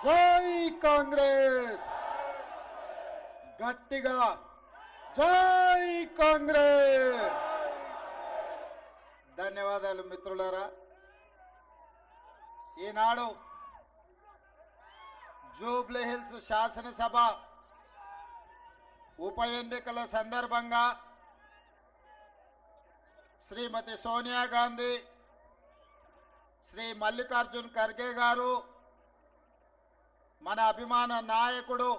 జై కాంగ్రెస్ గట్టిగా జై కాంగ్రెస్. ధన్యవాదాలు మిత్రులారా. ఈనాడు జూబ్లీ హిల్స్ శాసనసభ ఉప ఎన్నికల సందర్భంగా శ్రీమతి సోనియా గాంధీ, శ్రీ మల్లికార్జున్ ఖర్గే గారు, మన అభిమాన నాయకుడు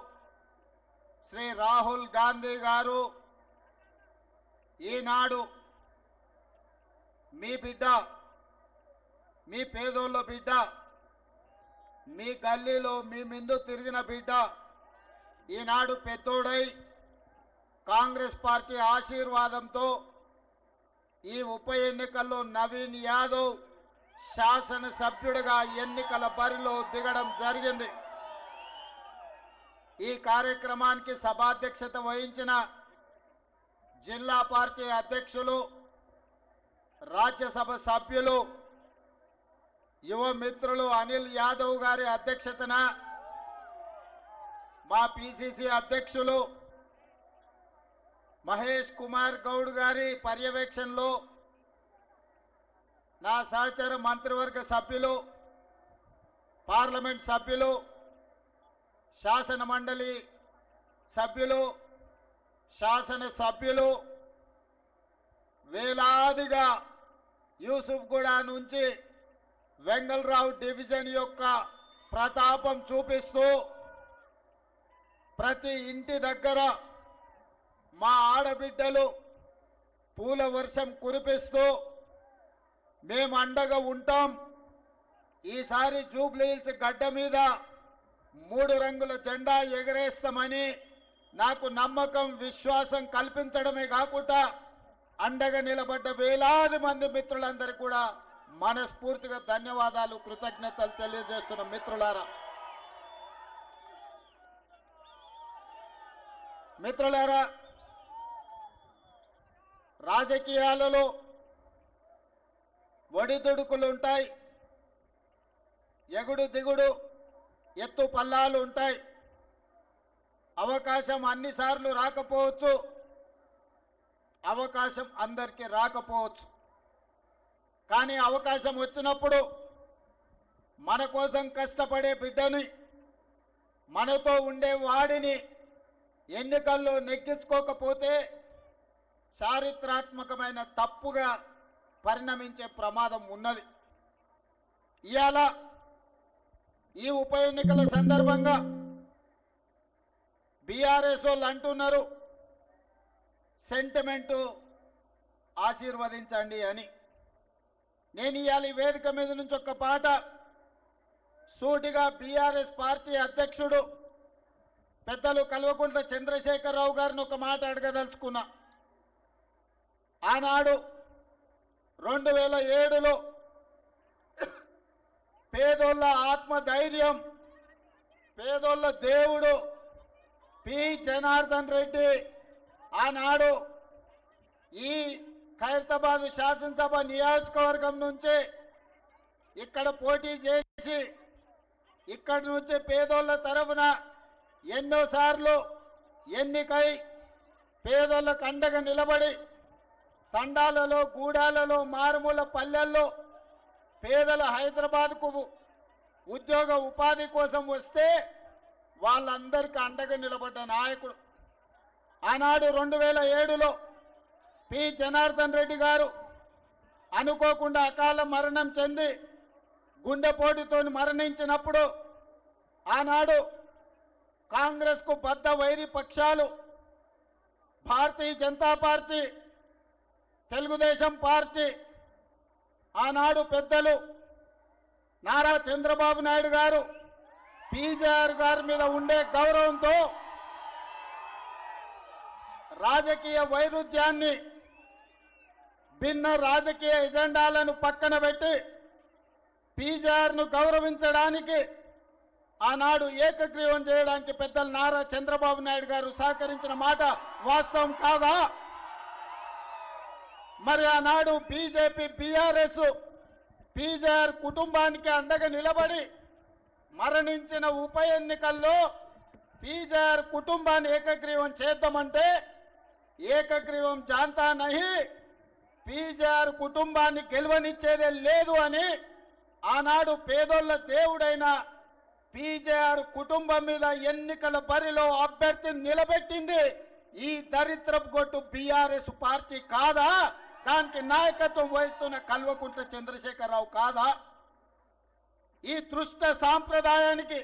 శ్రీ రాహుల్ గాంధీ గారు ఈనాడు మీ బిడ్డ, మీ పేదోళ్ళ బిడ్డ, మీ గల్లీలో మీ ముందు తిరిగిన బిడ్డ ఈనాడు పెద్దోడై కాంగ్రెస్ పార్టీ ఆశీర్వాదంతో ఈ ఉప ఎన్నికల్లో నవీన్ యాదవ్ శాసనసభ్యుడిగా ఎన్నికల బరిలో దిగడం జరిగింది. ఈ కార్యక్రమానికి సభాధ్యక్షత వహించిన జిల్లా పార్టీ అధ్యక్షులు, రాజ్యసభ సభ్యులు, యువ మిత్రులు అనిల్ యాదవ్ గారి అధ్యక్షతన మా పిసిసి అధ్యక్షులు మహేష్ కుమార్ గౌడ్ గారి పర్యవేక్షణలో నా సహచర మంత్రివర్గ సభ్యులు, పార్లమెంట్ సభ్యులు, శాసన మండలి సభ్యులు, శాసన సభ్యులు వేలాదిగా యూసుఫ్గూడ నుంచి వెంగళరావు డివిజన్ యొక్క ప్రతాపం చూపిస్తూ ప్రతి ఇంటి దగ్గర మా ఆడబిడ్డలు పూల వర్షం కురిపిస్తూ మేము అండగా ఉంటాం, ఈసారి జూబ్లీ హిల్స్ గడ్డ మీద 3 రంగుల జెండా ఎగరేస్తామని నాకు నమ్మకం, విశ్వాసం కల్పించడమే కాకుండా అండగా నిలబడ్డ వేలాది మంది మిత్రులందరికీ కూడా మనస్ఫూర్తిగా ధన్యవాదాలు, కృతజ్ఞతలు తెలియజేస్తున్న మిత్రులారా. మిత్రులారా, రాజకీయాలలో ఒడిదుడుకులు ఉంటాయి, ఎగుడు దిగుడు, ఎత్తు పల్లాలు ఉంటాయి. అవకాశం అన్నిసార్లు రాకపోవచ్చు, అవకాశం అందరికీ రాకపోవచ్చు. కానీ అవకాశం వచ్చినప్పుడు మన కోసం కష్టపడే బిడ్డని, మనతో ఉండే వాడిని ఎన్నికల్లో నెగ్గించుకోకపోతే చారిత్రాత్మకమైన తప్పుగా పరిణమించే ప్రమాదం ఉన్నది. ఇవాళ ఈ ఉప ఎన్నికల సందర్భంగా బీఆర్ఎస్ వాళ్ళు అంటున్నారు సెంటిమెంటు ఆశీర్వదించండి అని. నేను ఇవాళ ఈ వేదిక మీద నుంచి ఒక పాట సూటిగా బీఆర్ఎస్ పార్టీ అధ్యక్షుడు పెద్దలు కల్వకుంట్ల చంద్రశేఖరరావు గారిని ఒక మాట అడగదలుచుకున్నా. ఆనాడు 2007లో పేదోళ్ళ ఆత్మధైర్యం, పేదోళ్ళ దేవుడు పి జనార్దన్ రెడ్డి ఆనాడు ఈ ఖైరతాబాద్ శాసనసభ నియోజకవర్గం నుంచి ఇక్కడ పోటీ చేసి ఇక్కడి నుంచి పేదోళ్ళ తరఫున ఎన్నోసార్లు ఎన్నికై పేదోళ్ళకు అండగా నిలబడి తండాలలో, గూడాలలో, మారుమూల పల్లెల్లో పేదల హైదరాబాద్కు ఉద్యోగ ఉపాధి కోసం వస్తే వాళ్ళందరికీ అండగా నిలబడ్డ నాయకుడు. ఆనాడు 2007లో పి జనార్దన్ రెడ్డి గారు అనుకోకుండా అకాల మరణం చెంది గుండెపోటుతో మరణించినప్పుడు ఆనాడు కాంగ్రెస్కు బద్ద వైరి పక్షాలు భారతీయ జనతా పార్టీ, తెలుగుదేశం పార్టీ, ఆనాడు పెద్దలు నారా చంద్రబాబు నాయుడు గారు పీజేఆర్ గారి మీద ఉండే గౌరవంతో రాజకీయ వైరుధ్యాన్ని, భిన్న రాజకీయ ఎజెండాలను పక్కన పెట్టి పీజేఆర్ను గౌరవించడానికి ఆనాడు ఏకగ్రీవం చేయడానికి పెద్దలు నారా చంద్రబాబు నాయుడు గారు సహకరించిన మాట వాస్తవం కాదా? మరి ఆనాడు బీజేపీ, బీఆర్ఎస్ పీజేఆర్ కుటుంబానికి అండగా నిలబడి మరణించిన ఉప ఎన్నికల్లో పీజీఆర్ కుటుంబాన్ని ఏకగ్రీవం చేద్దామంటే ఏకగ్రీవం జాంతా నహి, పీజీఆర్ కుటుంబాన్ని గెలవనిచ్చేదే లేదు అని ఆనాడు పేదోళ్ల దేవుడైన పీజీఆర్ కుటుంబం మీద ఎన్నికల బరిలో అభ్యర్థిని నిలబెట్టింది ఈ దరిద్రపు గొట్టు బీఆర్ఎస్ పార్టీ కాదా? దానికి నాయకత్వం వహిస్తున్న కల్వకుంట్ల చంద్రశేఖరరావు కాదా? ఈ దృష్ట సాంప్రదాయానికి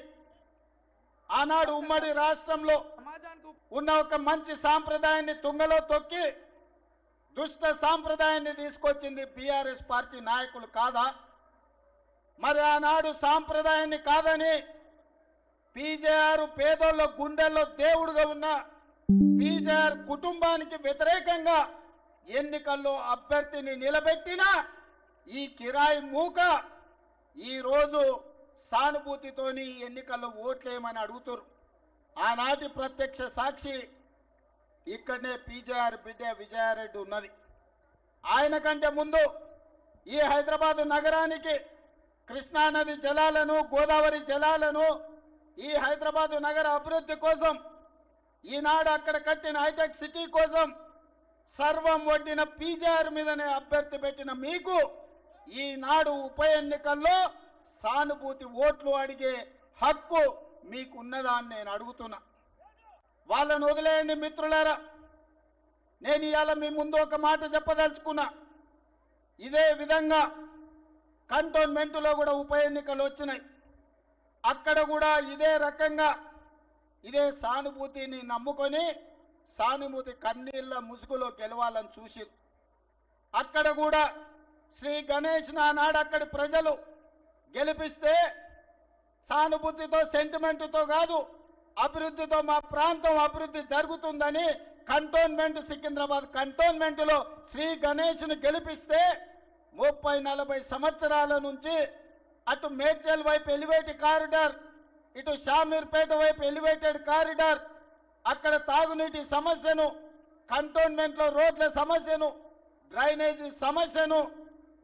ఆనాడు ఉమ్మడి రాష్ట్రంలో ఉన్న ఒక మంచి సాంప్రదాయాన్ని తుంగలో తొక్కి దుష్ట సాంప్రదాయాన్ని తీసుకొచ్చింది బీఆర్ఎస్ పార్టీ నాయకులు కాదా? మరి ఆనాడు సాంప్రదాయాన్ని కాదని పీజీఆర్ పేదోళ్ళ గుండెల్లో దేవుడుగా ఉన్న పీజీఆర్ కుటుంబానికి వ్యతిరేకంగా ఎన్నికల్లో అభ్యర్థిని నిలబెట్టిన ఈ కిరాయి మూక ఈ రోజు సానుభూతితోని ఎన్నికల్లో ఓట్లేయమని అడుగుతారు. ఆనాటి ప్రత్యక్ష సాక్షి ఇక్కడనే పీజీఆర్ బిడ్డ విజయారెడ్డి ఉన్నది. ఆయన కంటే ముందు ఈ హైదరాబాద్ నగరానికి కృష్ణానది జలాలను, గోదావరి జలాలను, ఈ హైదరాబాద్ నగర అభివృద్ధి కోసం, ఈనాడు అక్కడ కట్టిన హైటెక్ సిటీ కోసం సర్వం వడ్డిన పీజీఆర్ మీదనే అభ్యర్థి పెట్టిన మీకు ఈనాడు ఉప ఎన్నికల్లో సానుభూతి ఓట్లు అడిగే హక్కు మీకున్నదా అని నేను అడుగుతున్నా. వాళ్ళను వదిలేయండి మిత్రులారా. నేను ఇవాళ మీ ముందు ఒక మాట చెప్పదలుచుకున్నా. ఇదే విధంగా కంటోన్మెంట్లో కూడా ఉప ఎన్నికలు వచ్చినాయి. అక్కడ కూడా ఇదే రకంగా ఇదే సానుభూతిని నమ్ముకొని సానుభూతి కన్నీళ్ళ ముసుగులో గెలవాలని చూసి అక్కడ కూడా శ్రీ గణేష్ నానాడు అక్కడి ప్రజలు గెలిపిస్తే సానుభూతితో సెంటిమెంటుతో కాదు, అభివృద్ధితో మా ప్రాంతం అభివృద్ధి జరుగుతుందని కంటోన్మెంట్ సికింద్రాబాద్ కంటోన్మెంట్లో శ్రీ గణేష్ను గెలిపిస్తే 30-40 సంవత్సరాల నుంచి అటు మేడ్చల్ వైపు ఎలివేటెడ్ కారిడార్, ఇటు షామీర్పేట వైపు ఎలివేటెడ్ కారిడార్, అక్కడ తాగునీటి సమస్యను, కంటోన్మెంట్లో రోడ్ల సమస్యను, డ్రైనేజీ సమస్యను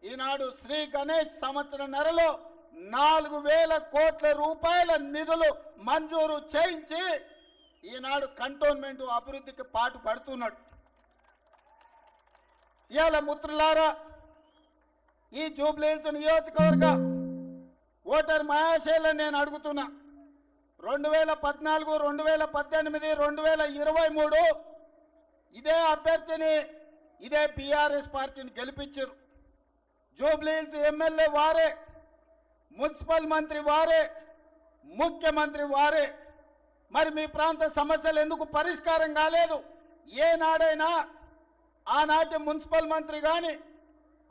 ఈనాడు శ్రీ గణేష్ సంవత్సరన్నరలో 4,000 కోట్ల రూపాయల నిధులు మంజూరు చేయించి ఈనాడు కంటోన్మెంట్ అభివృద్ధికి పాటు పడుతున్నాడు. ఇవాళ మిత్రులారా, ఈ జూబ్లీహిల్స్ నియోజకవర్గ ఓటర్ మహాశైలను నేను అడుగుతున్నా. 2014, 2018, 2023 ఇదే అభ్యర్థిని ఇదే బీఆర్ఎస్ పార్టీని గెలిపించారు. జూబ్లీహిల్స్ ఎమ్మెల్యే వారే, మున్సిపల్ మంత్రి వారే, ముఖ్యమంత్రి వారే. మరి మీ ప్రాంత సమస్యలు ఎందుకు పరిష్కారం కాలేదు? ఏనాడైనా ఆనాటి మున్సిపల్ మంత్రి కానీ,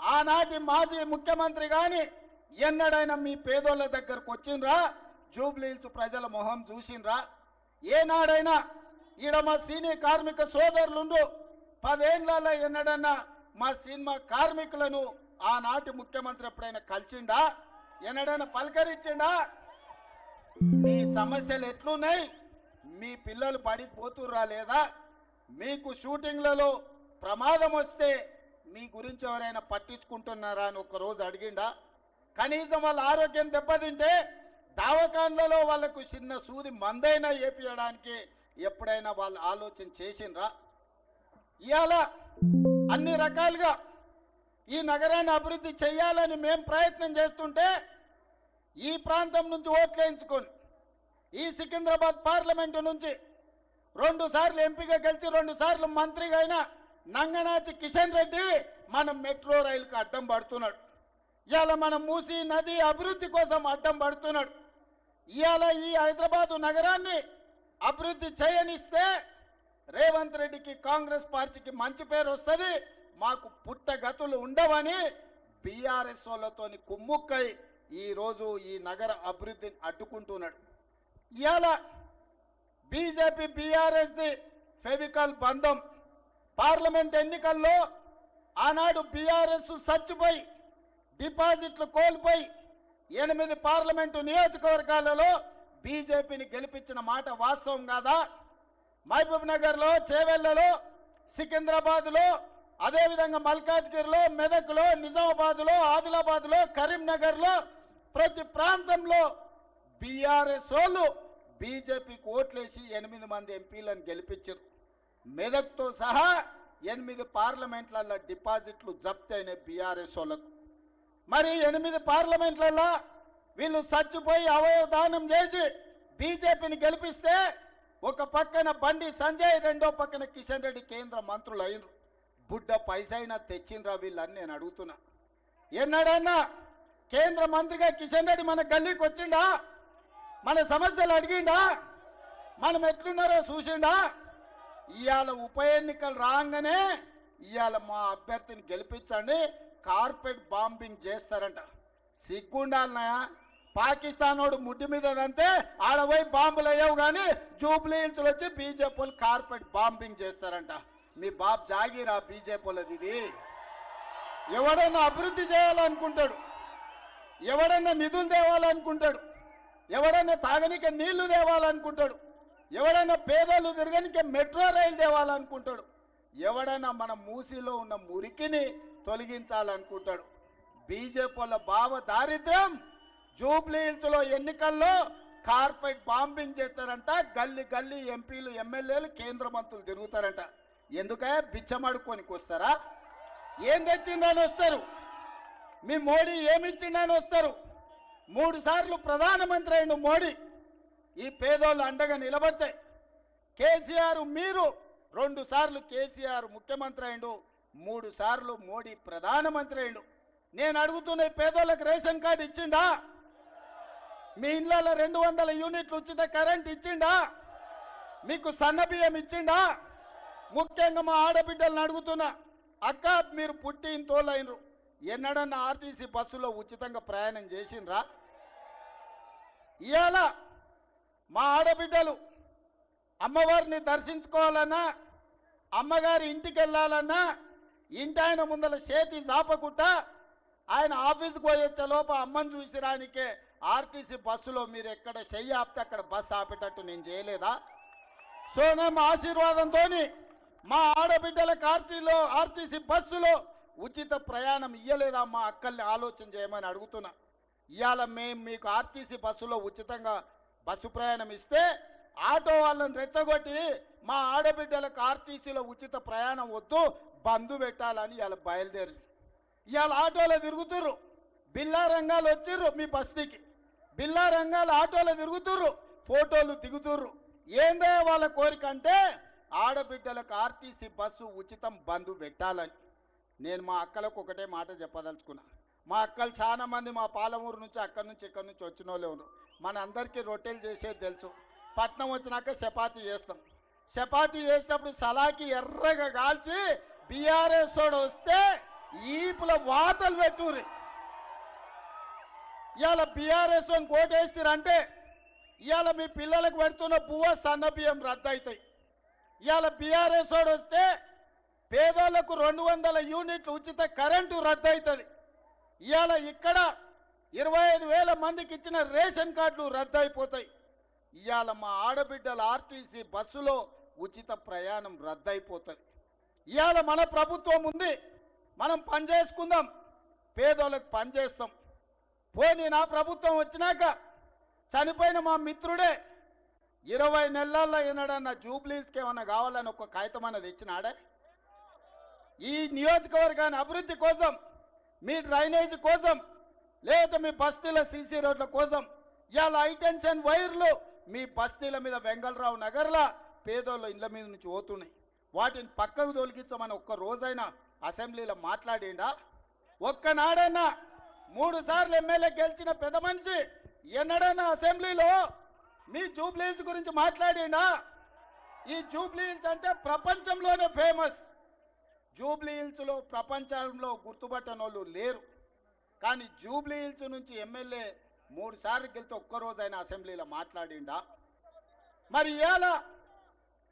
ఆనాటి మాజీ ముఖ్యమంత్రి కానీ ఎన్నడైనా మీ పేదోళ్ళ దగ్గరకు వచ్చిండ్రా? జూబ్లీహిల్స్ ప్రజల మొహం చూసిండ్రా? ఏనాడైనా ఈడ మా సీనియర్ కార్మిక సోదరులుండు 10 ఏళ్లలో ఎన్నడన్నా మా సినిమా కార్మికులను ఆనాటి ముఖ్యమంత్రి ఎప్పుడైనా కలిసిండా? ఎన్నడైనా పలకరించిండా? మీ సమస్యలు ఎట్లున్నాయి? మీ పిల్లలు బడికి పోతుర్రా లేదా? మీకు షూటింగ్లలో ప్రమాదం వస్తే మీ గురించి ఎవరైనా పట్టించుకుంటున్నారా అని ఒకరోజు అడిగిండా? కనీసం వాళ్ళ ఆరోగ్యం దెబ్బతింటే దవాఖాన్లలో వాళ్లకు చిన్న సూది మందైనా ఏపియడానికి ఎప్పుడైనా వాళ్ళు ఆలోచన చేసిండ్రా? ఇవాళ అన్ని రకాలుగా ఈ నగరాన్ని అభివృద్ధి చేయాలని మేం ప్రయత్నం చేస్తుంటే ఈ ప్రాంతం నుంచి ఓట్లు వేయించుకొని ఈ సికింద్రాబాద్ పార్లమెంటు నుంచి 2 సార్లు ఎంపీగా గెలిచి 2 సార్లు మంత్రిగా అయిన నంగనాచి కిషన్ రెడ్డి మన మెట్రో రైలుకు అడ్డం పడుతున్నాడు. ఇవాళ మన మూసీ నది అభివృద్ధి కోసం అడ్డం పడుతున్నాడు. ఇవాళ ఈ హైదరాబాదు నగరాన్ని అభివృద్ధి చేయనిస్తే రేవంత్ రెడ్డికి, కాంగ్రెస్ పార్టీకి మంచి పేరు వస్తుంది, మాకు పుట్టగతులు ఉండవని బీఆర్ఎస్ వాళ్ళతోని కుమ్ముక్కై ఈరోజు ఈ నగర అభివృద్ధిని అడ్డుకుంటున్నాడు. ఇవాళ బీజేపీ బీఆర్ఎస్ది ఫెవికల్ బంధం. పార్లమెంట్ ఎన్నికల్లో ఆనాడు బీఆర్ఎస్ చచ్చిపోయి డిపాజిట్లు కోల్పోయి 8 పార్లమెంటు నియోజకవర్గాలలో బీజేపీని గెలిపించిన మాట వాస్తవం కాదా? మహబూబ్ నగర్లో, చేవెళ్లలో, సికింద్రాబాద్లో, అదేవిధంగా మల్కాజ్గిరిలో, మెదక్లో, నిజామాబాద్లో, ఆదిలాబాద్లో, కరీంనగర్లో ప్రతి ప్రాంతంలో బీఆర్ఎస్ వాళ్ళు బీజేపీకి ఓట్లేసి 8 మంది ఎంపీలను గెలిపించారు. మెదక్తో సహా 8 పార్లమెంట్లలో డిపాజిట్లు జప్తు అయినాయి బీఆర్ఎస్ వాళ్ళకు. మరి 8 పార్లమెంట్లలో వీళ్ళు చచ్చిపోయి అవయవ దానం చేసి బీజేపీని గెలిపిస్తే ఒక పక్కన బండి సంజయ్, రెండో పక్కన కిషన్ రెడ్డి కేంద్ర మంత్రులు అయినరు. బుడ్డ పైసైనా తెచ్చిండ్రా వీళ్ళని నేను అడుగుతున్నా. ఎన్నడన్నా కేంద్ర మంత్రిగా కిషన్ రెడ్డి మన గల్లీకి వచ్చిండా? మన సమస్యలు అడిగిండా? మనం ఎట్లున్నారో చూసిండా? ఇవాళ ఉప ఎన్నికలు రాగానే ఇవాళ మా అభ్యర్థిని గెలిపించండి, కార్పెట్ బాంబింగ్ చేస్తారంట. సిగ్గుండాలన్నాయా? పాకిస్తాన్ వాడు ముడ్డి మీద అంతే ఆడపోయి బాంబులు అయ్యావు కానీ జూబ్లీ హిల్స్ వచ్చి బీజేపీ వాళ్ళు కార్పెట్ బాంబింగ్ చేస్తారంట. మీ బాబు జాగీరా బీజేపీ వాళ్ళది ఇది. ఎవడన్నా అభివృద్ధి చేయాలనుకుంటాడు, ఎవడన్నా నిధులు తేవాలనుకుంటాడు, ఎవడన్నా తాగనిక నీళ్లు తేవాలనుకుంటాడు, ఎవడన్నా పేదలు తిరగనికే మెట్రో రైలు తేవాలనుకుంటాడు, ఎవడన్నా మన మూసీలో ఉన్న మురికిని తొలగించాలనుకుంటాడు. బీజేపీ వాళ్ళ భావ దారిద్ర్యం జూబ్లీ హిల్స్ లో ఎన్నికల్లో కార్పెట్ బాంబింగ్ చేస్తారంట. గల్లీ గల్లీ ఎంపీలు, ఎమ్మెల్యేలు, కేంద్ర మంత్రులు తిరుగుతారంట. ఎందుకయ్యా? బిచ్చమడుకోనికి వస్తారా? ఏం తెచ్చిందని వస్తారు? మీ మోడీ ఏమిచ్చిందని వస్తారు? 3 సార్లు ప్రధానమంత్రి అయిన మోడీ ఈ పేదోళ్ళు అండగా నిలబడితే, కేసీఆర్ మీరు 2 సార్లు కేసీఆర్ ముఖ్యమంత్రి అయిండు, 3 సార్లు మోడీ ప్రధానమంత్రి అయిండు. నేను అడుగుతున్న పేదోళ్ళకి రేషన్ కార్డు ఇచ్చిండా? మీ ఇళ్లలో 200 యూనిట్లు ఉచిత కరెంట్ ఇచ్చిండా? మీకు సన్న బియ్యం ఇచ్చిండా? ముఖ్యంగా మా ఆడబిడ్డలను అడుగుతున్నా, అక్క మీరు పుట్టి ఇంతోళ్ళైనరు, ఎన్నడన్నా ఆర్టీసీ బస్సులో ఉచితంగా ప్రయాణం చేసిండ్రా? ఇవాళ మా ఆడబిడ్డలు అమ్మవారిని దర్శించుకోవాలన్నా, అమ్మగారి ఇంటికి వెళ్ళాలన్నా ఇంటి ఆయన ముందల చేతి చాపకుట్ట ఆయన ఆఫీస్కి పోయొచ్చే లోప అమ్మని చూసిరానికే ఆర్టీసీ బస్సులో మీరు ఎక్కడ చెయ్యి ఆపితే అక్కడ బస్సు ఆపేటట్టు నేను చేయలేదా? సోనం ఆశీర్వాదంతో మా ఆడబిడ్డలకు ఆర్టీసీ బస్సులో ఉచిత ప్రయాణం ఇయ్యలేదా? మా అక్కల్ని ఆలోచన చేయమని అడుగుతున్నా. ఇవాళ మేము మీకు ఆర్టీసీ బస్సులో ఉచితంగా బస్సు ప్రయాణం ఇస్తే ఆటో వాళ్ళని రెచ్చగొట్టి మా ఆడబిడ్డలకు ఆర్టీసీలో ఉచిత ప్రయాణం వద్దు, బంధు పెట్టాలని ఇవాళ బయలుదేరి ఇవాళ ఆటోలో తిరుగుతుర్రు. బిల్లా రంగాలు వచ్చిర్రు మీ బస్తీకి, బిల్లా రంగాలు ఆటోలో తిరుగుతుర్రు, ఫోటోలు దిగుతుర్రు. ఏందో వాళ్ళ కోరిక అంటే ఆడబిడ్డలకు ఆర్టీసీ బస్సు ఉచితం బంధు పెట్టాలని. నేను మా అక్కలకు ఒకటే మాట చెప్పదలుచుకున్నా. మా అక్కలు చాలా మంది మా పాలమూరు నుంచి అక్కడి నుంచి ఇక్కడి నుంచి వచ్చిన వాళ్ళే ఉన్నారు. మన అందరికీ రొట్టెలు చేసేది తెలుసు. పట్నం వచ్చినాక చపాతీ చేస్తాం. చపాతీ చేసినప్పుడు సలాకి ఎర్రగా కాల్చి బీఆర్ఎస్ వాడు వస్తే ఈపుల వాతలు పెట్టుర్రి. ఇవాళ బీఆర్ఎస్ వాడిని కోటేస్తారంటే ఇవాళ మీ పిల్లలకు పెడుతున్న పువ్వ సన్న బియ్యం రద్దు అవుతాయి. ఇవాళ బీఆర్ఎస్ వాడు వస్తే పేదోళ్లకు 200 యూనిట్లు ఉచిత కరెంటు రద్దు అవుతుంది. ఇవాళ ఇక్కడ 25,000 మందికి ఇచ్చిన రేషన్ కార్డులు రద్దు అయిపోతాయి. ఇవాళ మా ఆడబిడ్డల ఆర్టీసీ బస్సులో ఉచిత ప్రయాణం రద్దు అయిపోతుంది. ఇవాళ మన ప్రభుత్వం ఉంది, మనం పనిచేసుకుందాం, పేదోళ్ళకి పనిచేస్తాం. పోనీ నా ప్రభుత్వం వచ్చినాక చనిపోయిన మా మిత్రుడే 20 నెలల్లో ఏనాడన్నా జూబ్లీస్కి ఏమన్నా కావాలని ఒక కాగితం అన్నది ఇచ్చినాడే? ఈ నియోజకవర్గాన్ని అభివృద్ధి కోసం, మీ డ్రైనేజీ కోసం, లేదా మీ బస్తీల సీసీ రోడ్ల కోసం ఇవాళ హైటెన్షన్ వైర్లు మీ బస్తీల మీద వెంగళరావు నగర్లా పేదోళ్ళ ఇళ్ల మీద నుంచి పోతున్నాయి. వాటిని పక్కకు తొలగించమని ఒక్క రోజైనా అసెంబ్లీలో మాట్లాడిండా? ఒక్కనాడైనా 3 సార్లు ఎమ్మెల్యే గెలిచిన పెద్ద మనిషి ఎన్నడైనా అసెంబ్లీలో మీ జూబ్లీహిల్స్ గురించి మాట్లాడిండా? ఈ జూబ్లీహిల్స్ అంటే ప్రపంచంలోనే ఫేమస్. జూబ్లీహిల్స్లో ప్రపంచంలో గుర్తుపట్టని వాళ్ళు లేరు. కానీ జూబ్లీహిల్స్ నుంచి ఎమ్మెల్యే 3 సార్లు గెలితే ఒక్కరోజైనా అసెంబ్లీలో మాట్లాడిండా? మరి ఇవాళ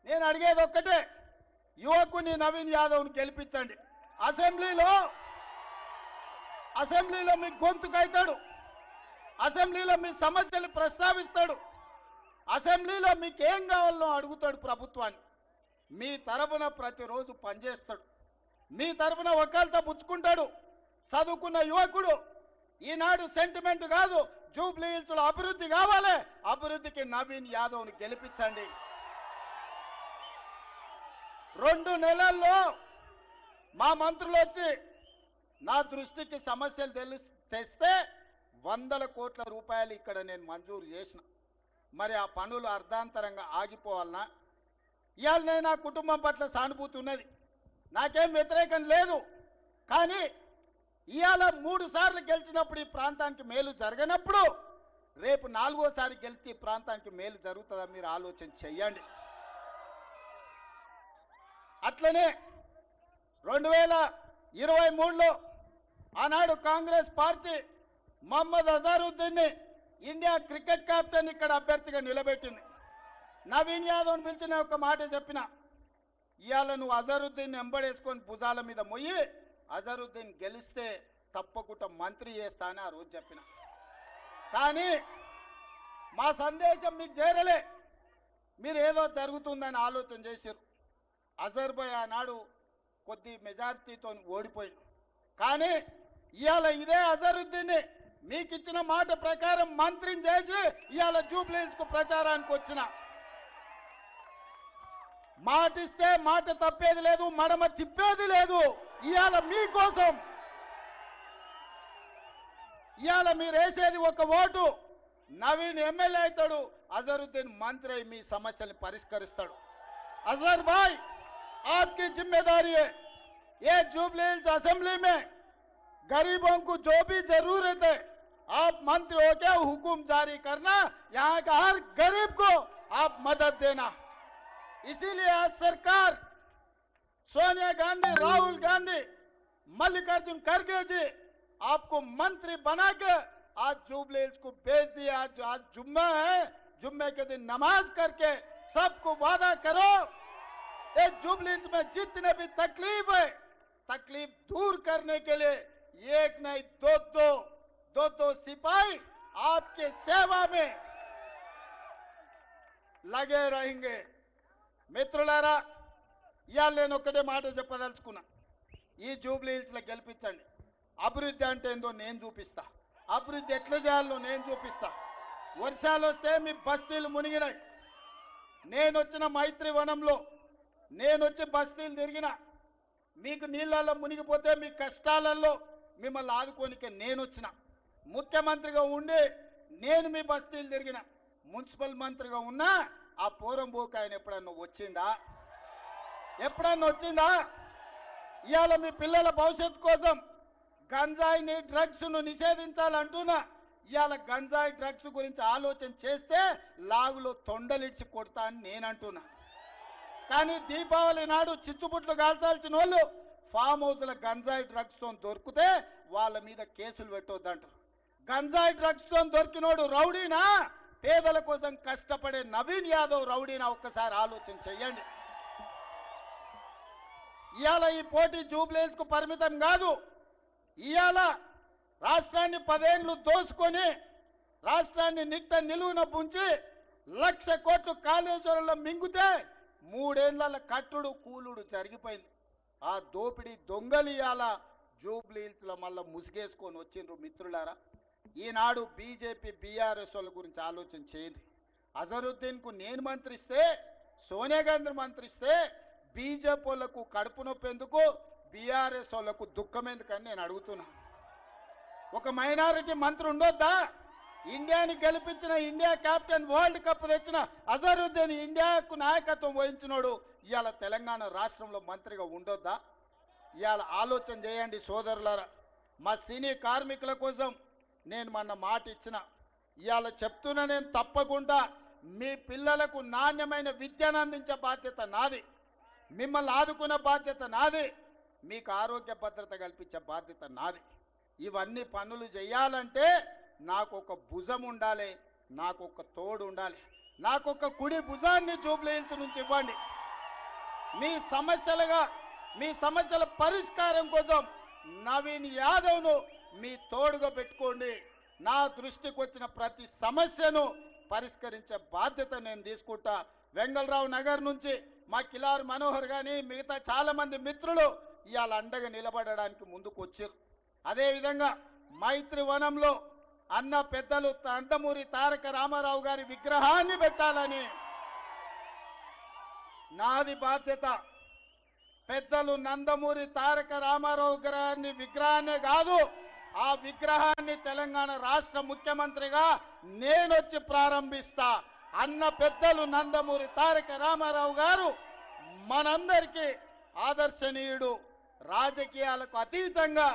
నేను అడిగేది ఒక్కటే, యువకుని నవీన్ యాదవ్ని గెలిపించండి. అసెంబ్లీలో మీ గొంతుకైతాడు, అసెంబ్లీలో మీ సమస్యలు ప్రస్తావిస్తాడు, అసెంబ్లీలో మీకేం కావాలో అడుగుతాడు ప్రభుత్వాన్ని. మీ తరఫున ప్రతిరోజు పనిచేస్తాడు, మీ తరఫున ఒకళ్ళతో పుచ్చుకుంటాడు. చదువుకున్న యువకుడు ఈనాడు సెంటిమెంట్ కాదు, జూబ్లీ హిల్స్ లో అభివృద్ధి కావాలి, అభివృద్ధికి నవీన్ యాదవ్ని గెలిపించండి. 2 నెలల్లో మా మంత్రులు వచ్చి నా దృష్టికి సమస్యలు తెస్తే 100 కోట్ల రూపాయలు ఇక్కడ నేను మంజూరు చేసిన. మరి ఆ పనులు అర్ధాంతరంగా ఆగిపోవాలనా? ఇవాళ నేను నా కుటుంబం పట్ల సానుభూతి ఉన్నది, నాకేం వ్యతిరేకం లేదు. కానీ ఇవాళ 3 సార్లు గెలిచినప్పుడు ఈ ప్రాంతానికి మేలు జరగనప్పుడు రేపు 4వ సారి గెలిచి ఈ ప్రాంతానికి మేలు జరుగుతుందా మీరు ఆలోచన చెయ్యండి. అట్లనే 2023లో ఆనాడు కాంగ్రెస్ పార్టీ మహమ్మద్ అజారుద్దీన్ని ఇండియా క్రికెట్ కెప్టెన్ ఇక్కడ అభ్యర్థిగా నిలబెట్టింది. నవీన్ యాదవ్ని పిలిచిన ఒక మాట చెప్పిన, ఇవాళ నువ్వు అజరుద్దీన్ వెంబడేసుకొని భుజాల మీద మొయ్యి అజరుద్దీన్ గెలిస్తే తప్పకుండా మంత్రి చేస్తా అని ఆ రోజు చెప్పిన. కానీ మా సందేశం మీకు చేరలే, మీరు ఏదో జరుగుతుందని ఆలోచన చేశారు. అజర్బై ఆనాడు కొద్ది మెజారిటీతో ఓడిపోయింది. కానీ ఇవాళ ఇదే అజరుద్దీన్ని మీకు ఇచ్చిన మాట ప్రకారం మంత్రిని చేసి ఇవాళ జూబ్లీ హిల్స్ కు ప్రచారానికి వచ్చిన. మాటిస్తే మాట తప్పేది లేదు, మడమ తిప్పేది లేదు. ఇవాళ మీకోసం, ఇవాళ మీరు వేసేది ఒక ఓటు, నవీన్ ఎమ్మెల్యే అవుతాడు, అజరుద్దీన్ మంత్రి అయి మీ సమస్యల్ని పరిష్కరిస్తాడు. అజర్ భాయ్ आपकी जिम्मेदारी है, ये जुबली हिल्स असेंबली में गरीबों को जो भी जरूरत है आप मंत्री होकर हुकुम जारी करना, यहाँ का हर गरीब को आप मदद देना. इसीलिए आज सरकार सोनिया गांधी, राहुल गांधी, मल्लिकार्जुन खड़गे जी आपको मंत्री बना के आज जुबली हिल्स को भेज दिया. आज जुम्मा है, जुम्मे के दिन नमाज करके सबको वादा करो, ये जुबली हिल्स में जितने भी तकलीफ है, तकलीफ दूर करने के लिए एक नहीं दो सिपाही आपके सेवा में लगे रहेंगे. మిత్రులారా, ఇవాళ నేను ఒక్కటే మాట చెప్పదలుచుకున్నా, ఈ జూబ్లీ హిల్స్ లో గెలిపించండి. అభివృద్ధి అంటే ఏందో నేను చూపిస్తా, అభివృద్ధి ఎట్లా చేయాలో నేను చూపిస్తా. వర్షాలు వస్తే మీ బస్తీలు మునిగినాయి. నేను వచ్చిన మైత్రి వనంలో నేను వచ్చి బస్తీలు తిరిగిన, మీకు నీళ్ళల్లో మునిగిపోతే మీ కష్టాలలో మిమ్మల్ని ఆదుకోనికే నేను వచ్చిన. ముఖ్యమంత్రిగా ఉండి నేను మీ బస్తీలు తిరిగిన, మున్సిపల్ మంత్రిగా ఉన్నా ఆ పోరంబోకు ఆయన ఎప్పుడన్నా వచ్చిందా? ఇవాళ మీ పిల్లల భవిష్యత్తు కోసం గంజాయిని, డ్రగ్స్ ను నిషేధించాలంటున్నా. ఇవాళ గంజాయి, డ్రగ్స్ గురించి ఆలోచన చేస్తే లాగులో తొండలిడ్చి కొడతా అని నేను అంటున్నా. కానీ దీపావళి నాడు చిచ్చుబుట్లు కాల్చాల్సిన వాళ్ళు ఫామ్ హౌస్ల గంజాయి డ్రగ్స్ తో దొరికితే వాళ్ళ మీద కేసులు పెట్టొద్దంటారు. గంజాయి డ్రగ్స్ తో దొరికినోడు రౌడీనా, పేదల కోసం కష్టపడే నవీన్ యాదవ్ రౌడీనా? ఒక్కసారి ఆలోచన చెయ్యండి. ఇవాళ ఈ పోటీ జూబ్లీ హిల్స్ కు పరిమితం కాదు. ఇవాళ రాష్ట్రాన్ని 10 ఏళ్లు దోసుకొని రాష్ట్రాన్ని నిలువున పుంచి 1,00,000 కోట్లు కాళేశ్వరంలో మింగితే 3 ఏళ్ల కట్టుడు కూలుడు జరిగిపోయింది. ఆ దోపిడీ దొంగలు ఇవాళ జూబ్లీ హిల్స్ లో మళ్ళా ముసుగేసుకొని వచ్చిండ్రు. మిత్రులారా, ఈనాడు బీజేపీ, బీఆర్ఎస్ వాళ్ళ గురించి ఆలోచన చేయండి. అజరుద్దీన్ కు నేను మంత్రిస్తే, సోనియా గాంధీ మంత్రిస్తే బీజేపీ వాళ్ళకు కడుపు నొప్పి ఎందుకు, బీఆర్ఎస్ వాళ్ళకు దుఃఖం ఎందుకని నేను అడుగుతున్నా. ఒక మైనారిటీ మంత్రి ఉండొద్దా? ఇండియాని గెలిపించిన, ఇండియా కెప్టెన్, వరల్డ్ కప్ తెచ్చిన అజరుద్దీన్ ఇండియాకు నాయకత్వం వహించినోడు ఇవాళ తెలంగాణ రాష్ట్రంలో మంత్రిగా ఉండొద్దా? ఇవాళ ఆలోచన చేయండి సోదరులారా. మా సినీ కార్మికుల కోసం నేను మొన్న మాట ఇచ్చిన, ఇవాళ చెప్తున్నా, నేను తప్పకుండా మీ పిల్లలకు నాణ్యమైన విద్యను అందించే బాధ్యత నాది, మిమ్మల్ని ఆదుకునే బాధ్యత నాది, మీకు ఆరోగ్య భద్రత కల్పించే బాధ్యత నాది. ఇవన్నీ పనులు చేయాలంటే నాకు ఒక భుజం ఉండాలి, నాకు ఒక తోడు ఉండాలి. నాకు ఒక కుడి భుజాన్ని జూబ్లీ హిల్స్ నుంచి ఇవ్వండి. మీ సమస్యల పరిష్కారం కోసం నవీన్ యాదవ్ను మీ తోడుగా పెట్టుకోండి. నా దృష్టికి వచ్చిన ప్రతి సమస్యను పరిష్కరించే బాధ్యత నేను తీసుకుంటా. వెంగళరావు నగర్ నుంచి మా కిలార్ మనోహర్ గాని మిగతా చాలా మంది మిత్రులు ఇవాళ అండగా నిలబడడానికి ముందుకు వచ్చారు. అదేవిధంగా మైత్రి వనంలో అన్న పెద్దలు నందమూరి తారక రామారావు గారి విగ్రహాన్ని పెట్టాలని నాది బాధ్యత. పెద్దలు నందమూరి తారక రామారావు గారి విగ్రహాన్ని కాదు, ఆ విగ్రహాన్ని తెలంగాణ రాష్ట్ర ముఖ్యమంత్రిగా నేనొచ్చి ప్రారంభిస్తా. అన్న పెద్దలు నందమూరి తారక రామారావు గారు మనందరికీ ఆదర్శనీయుడు. రాజకీయాలకు అతీతంగా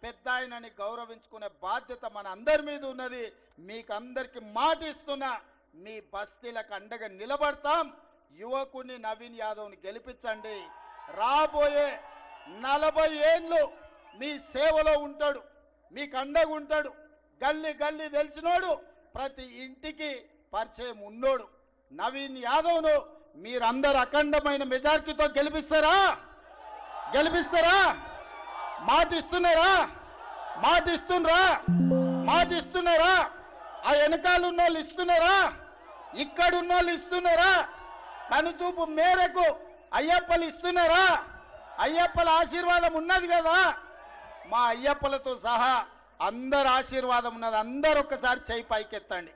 పెద్ద ఆయనని గౌరవించుకునే బాధ్యత మన అందరి మీద ఉన్నది. మీకందరికి మాట ఇస్తున్నా, మీ బస్తీలకు అండగా నిలబడతాం. యువకుడిని నవీన్ యాదవ్ని గెలిపించండి. రాబోయే 40 ఏళ్ళు మీ సేవలో ఉంటాడు, మీకు అండగా ఉంటాడు. గల్లీ గల్లీ తెలిసినోడు, ప్రతి ఇంటికి పరిచయం ఉన్నోడు నవీన్ యాదవ్ను మీరందరూ అఖండమైన మెజార్టీతో గెలిపిస్తారా? గెలిపిస్తారా? మాట ఇస్తున్నారా? మాట ఇస్తున్నారా? మాట ఇస్తున్నారా? ఆ వెనకాల ఉన్న వాళ్ళు ఇస్తున్నారా? ఇక్కడ ఉన్న వాళ్ళు ఇస్తున్నారా? కనుచూపు మేరకు అయ్యప్పలు ఇస్తున్నారా? అయ్యప్పల ఆశీర్వాదం ఉన్నది కదా. మా అయ్యప్పలతో సహా అందరు ఆశీర్వాదం ఉన్నది. అందరూ ఒక్కసారి చేయి పైకెత్తండి.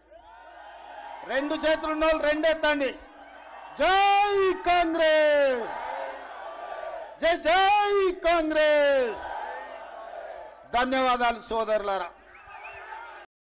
2 చేతులు ఉన్న వాళ్ళు 2 ఎత్తండి. జై కాంగ్రెస్, జై జై కాంగ్రెస్. ధన్యవాదాలు సోదరులారా.